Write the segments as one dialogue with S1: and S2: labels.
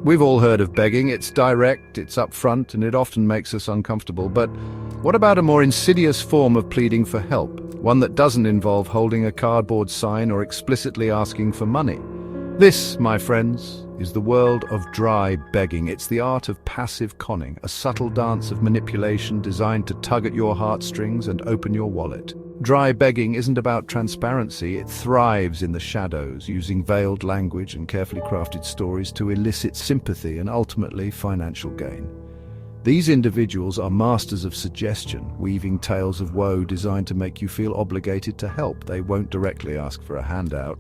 S1: We've all heard of begging. It's direct, it's upfront, and it often makes us uncomfortable. But what about a more insidious form of pleading for help? One that doesn't involve holding a cardboard sign or explicitly asking for money. This, my friends, is the world of dry begging. It's the art of passive conning, a subtle dance of manipulation designed to tug at your heartstrings and open your wallet. Dry begging isn't about transparency. It thrives in the shadows, using veiled language and carefully crafted stories to elicit sympathy and ultimately financial gain. These individuals are masters of suggestion, weaving tales of woe designed to make you feel obligated to help. They won't directly ask for a handout,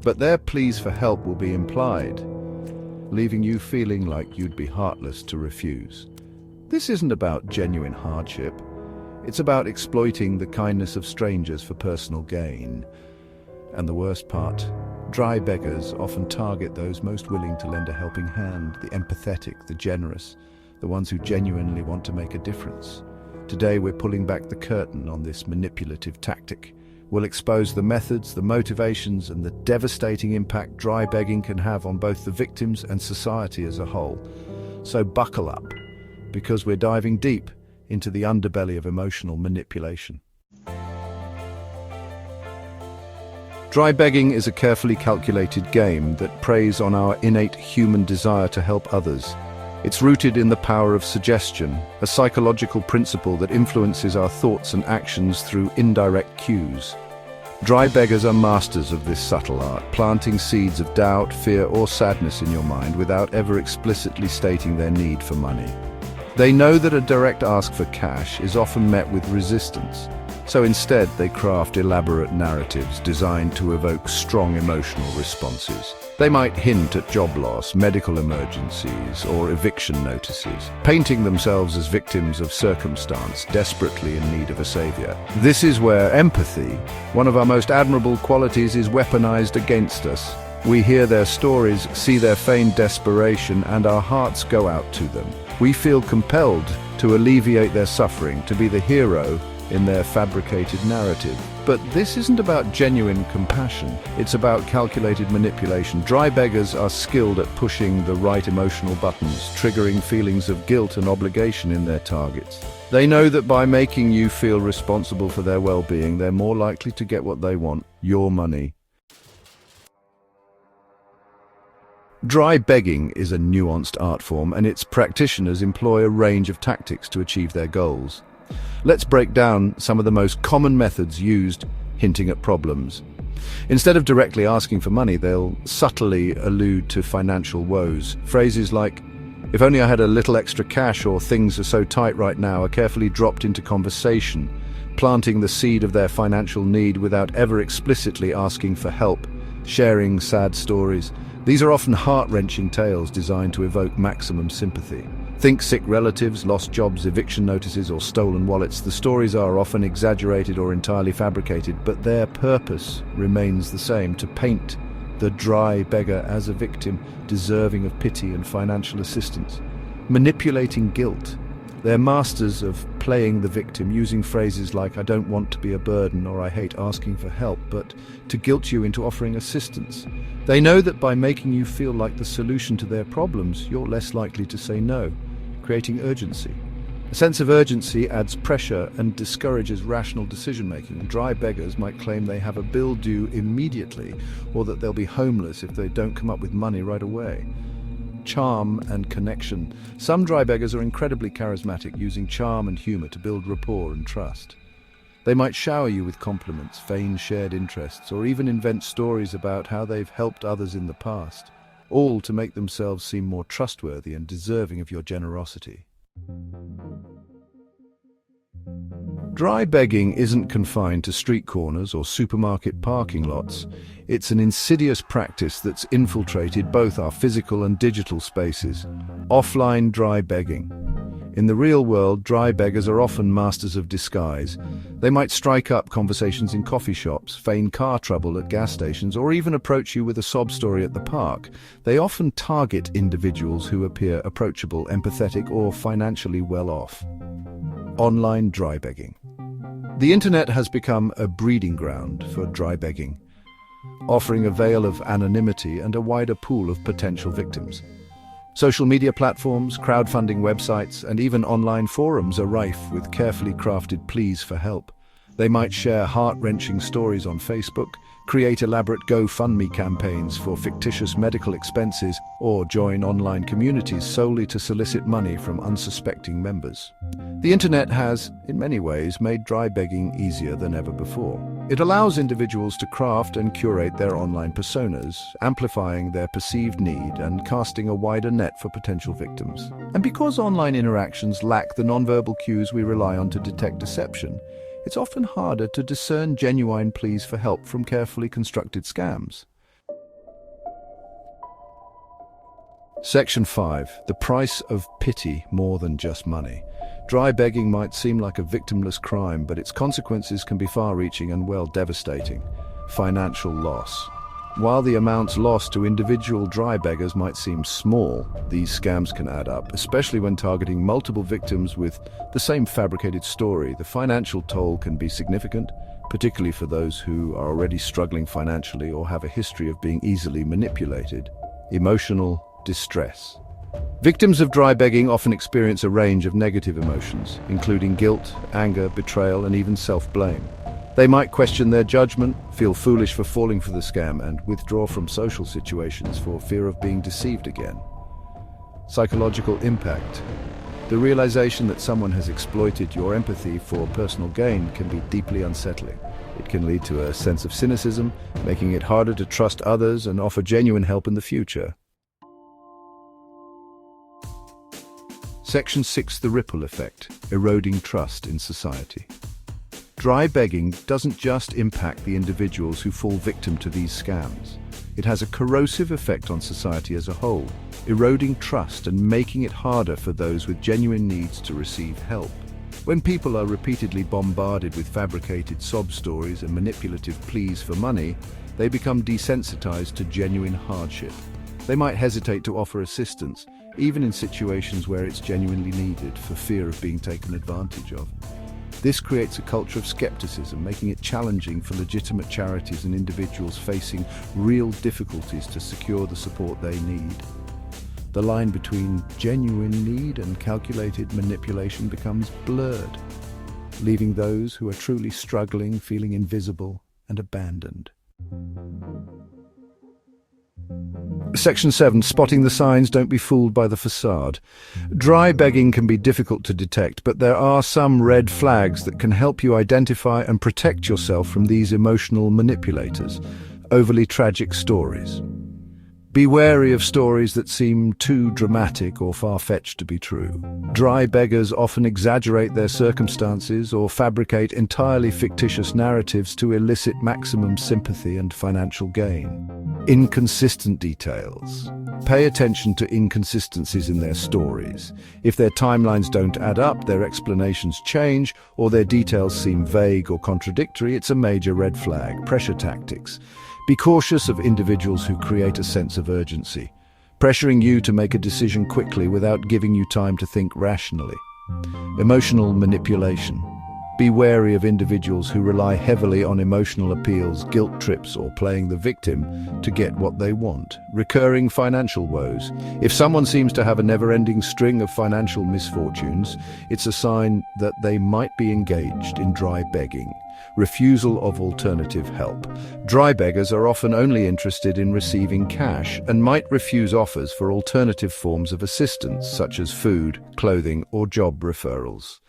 S1: but their pleas for help will be implied, leaving you feeling like you'd be heartless to refuse. This isn't about genuine hardship. It's about exploiting the kindness of strangers for personal gain. And the worst part, dry beggars often target those most willing to lend a helping hand, the empathetic, the generous, the ones who genuinely want to make a difference. Today we're pulling back the curtain on this manipulative tactic. We'll expose the methods, the motivations, and the devastating impact dry begging can have on both the victims and society as a whole. So buckle up, because we're diving deep into the underbelly of emotional manipulation. Dry begging is a carefully calculated game that preys on our innate human desire to help others. It's rooted in the power of suggestion, a psychological principle that influences our thoughts and actions through indirect cues. Dry beggars are masters of this subtle art, planting seeds of doubt, fear, or sadness in your mind without ever explicitly stating their need for money. They know that a direct ask for cash is often met with resistance, so instead they craft elaborate narratives designed to evoke strong emotional responses. They might hint at job loss, medical emergencies, or eviction notices, painting themselves as victims of circumstance, desperately in need of a savior. This is where empathy, one of our most admirable qualities, is weaponized against us. We hear their stories, see their feigned desperation, and our hearts go out to them. We feel compelled to alleviate their suffering, to be the hero in their fabricated narrative. But this isn't about genuine compassion. It's about calculated manipulation. Dry beggars are skilled at pushing the right emotional buttons, triggering feelings of guilt and obligation in their targets. They know that by making you feel responsible for their well-being, they're more likely to get what they want, your money. Dry begging is a nuanced art form, and its practitioners employ a range of tactics to achieve their goals. Let's break down some of the most common methods used, hinting at problems. Instead of directly asking for money, they'll subtly allude to financial woes. Phrases like, "If only I had a little extra cash," or "Things are so tight right now," are carefully dropped into conversation, planting the seed of their financial need without ever explicitly asking for help. Sharing sad stories. These are often heart-wrenching tales designed to evoke maximum sympathy. Think sick relatives, lost jobs, eviction notices, or stolen wallets. The stories are often exaggerated or entirely fabricated, but their purpose remains the same: to paint the dry beggar as a victim, deserving of pity and financial assistance. Manipulating guilt. They're masters of playing the victim, using phrases like, "I don't want to be a burden," or "I hate asking for help," but to guilt you into offering assistance. They know that by making you feel like the solution to their problems, you're less likely to say no, creating urgency. A sense of urgency adds pressure and discourages rational decision-making. Dry beggars might claim they have a bill due immediately, or that they'll be homeless if they don't come up with money right away. Charm and connection. Some dry beggars are incredibly charismatic, using charm and humor to build rapport and trust. They might shower you with compliments, feign shared interests, or even invent stories about how they've helped others in the past, all to make themselves seem more trustworthy and deserving of your generosity. Dry begging isn't confined to street corners or supermarket parking lots. It's an insidious practice that's infiltrated both our physical and digital spaces. Offline dry begging. In the real world, dry beggars are often masters of disguise. They might strike up conversations in coffee shops, feign car trouble at gas stations, or even approach you with a sob story at the park. They often target individuals who appear approachable, empathetic, or financially well off. Online dry begging. The internet has become a breeding ground for dry begging, offering a veil of anonymity and a wider pool of potential victims. Social media platforms, crowdfunding websites, and even online forums are rife with carefully crafted pleas for help. They might share heart-wrenching stories on Facebook, create elaborate GoFundMe campaigns for fictitious medical expenses, or join online communities solely to solicit money from unsuspecting members. The internet has, in many ways, made dry begging easier than ever before. It allows individuals to craft and curate their online personas, amplifying their perceived need and casting a wider net for potential victims. And because online interactions lack the nonverbal cues we rely on to detect deception, it's often harder to discern genuine pleas for help from carefully constructed scams. Section 5. The price of pity more than just money. Dry begging might seem like a victimless crime, but its consequences can be far-reaching and, well, devastating. Financial loss. While the amounts lost to individual dry beggars might seem small, these scams can add up, especially when targeting multiple victims with the same fabricated story. The financial toll can be significant, particularly for those who are already struggling financially or have a history of being easily manipulated. Emotional distress. Victims of dry begging often experience a range of negative emotions, including guilt, anger, betrayal, and even self-blame. They might question their judgment, feel foolish for falling for the scam, and withdraw from social situations for fear of being deceived again. Psychological impact. The realization that someone has exploited your empathy for personal gain can be deeply unsettling. It can lead to a sense of cynicism, making it harder to trust others and offer genuine help in the future. Section 6. The ripple effect, eroding trust in society. Dry begging doesn't just impact the individuals who fall victim to these scams. It has a corrosive effect on society as a whole, eroding trust and making it harder for those with genuine needs to receive help. When people are repeatedly bombarded with fabricated sob stories and manipulative pleas for money, they become desensitized to genuine hardship. They might hesitate to offer assistance, even in situations where it's genuinely needed, for fear of being taken advantage of. This creates a culture of skepticism, making it challenging for legitimate charities and individuals facing real difficulties to secure the support they need. The line between genuine need and calculated manipulation becomes blurred, leaving those who are truly struggling feeling invisible and abandoned. Section 7. Spotting the signs. Don't be fooled by the facade. Dry begging can be difficult to detect, but there are some red flags that can help you identify and protect yourself from these emotional manipulators. Overly tragic stories. Be wary of stories that seem too dramatic or far-fetched to be true. Dry beggars often exaggerate their circumstances or fabricate entirely fictitious narratives to elicit maximum sympathy and financial gain. Inconsistent details. Pay attention to inconsistencies in their stories. If their timelines don't add up, their explanations change, or their details seem vague or contradictory, it's a major red flag. Pressure tactics. Be cautious of individuals who create a sense of urgency, pressuring you to make a decision quickly without giving you time to think rationally. Emotional manipulation. Be wary of individuals who rely heavily on emotional appeals, guilt trips, or playing the victim to get what they want. Recurring financial woes. If someone seems to have a never-ending string of financial misfortunes, it's a sign that they might be engaged in dry begging. Refusal of alternative help. Dry beggars are often only interested in receiving cash and might refuse offers for alternative forms of assistance, such as food, clothing, or job referrals.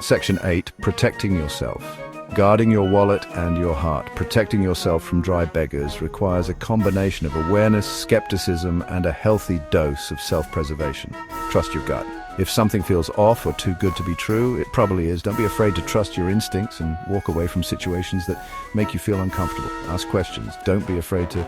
S1: Section 8. Protecting yourself. Guarding your wallet and your heart. Protecting yourself from dry beggars requires a combination of awareness, skepticism, and a healthy dose of self-preservation. Trust your gut. If something feels off or too good to be true, it probably is. Don't be afraid to trust your instincts and walk away from situations that make you feel uncomfortable. Ask questions. Don't be afraid to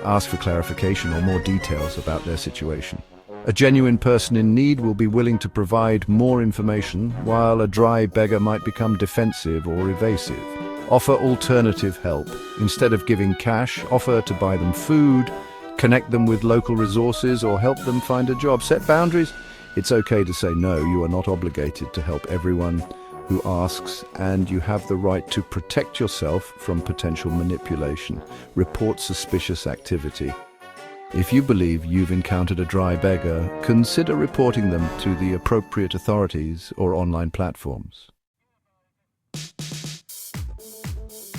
S1: ask for clarification or more details about their situation. A genuine person in need will be willing to provide more information, while a dry beggar might become defensive or evasive. Offer alternative help. Instead of giving cash, offer to buy them food, connect them with local resources, or help them find a job. Set boundaries. It's okay to say no. You are not obligated to help everyone who asks, and you have the right to protect yourself from potential manipulation. Report suspicious activity. If you believe you've encountered a dry beggar, consider reporting them to the appropriate authorities or online platforms.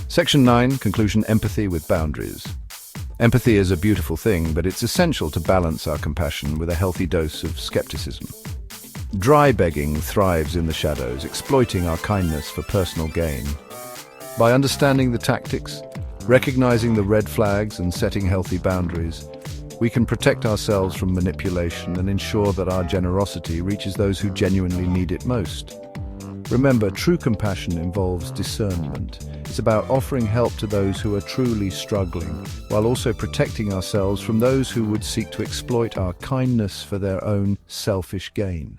S1: Section 9, Conclusion: Empathy with Boundaries. Empathy is a beautiful thing, but it's essential to balance our compassion with a healthy dose of skepticism. Dry begging thrives in the shadows, exploiting our kindness for personal gain. By understanding the tactics, recognizing the red flags, and setting healthy boundaries, we can protect ourselves from manipulation and ensure that our generosity reaches those who genuinely need it most. Remember, true compassion involves discernment. It's about offering help to those who are truly struggling, while also protecting ourselves from those who would seek to exploit our kindness for their own selfish gain.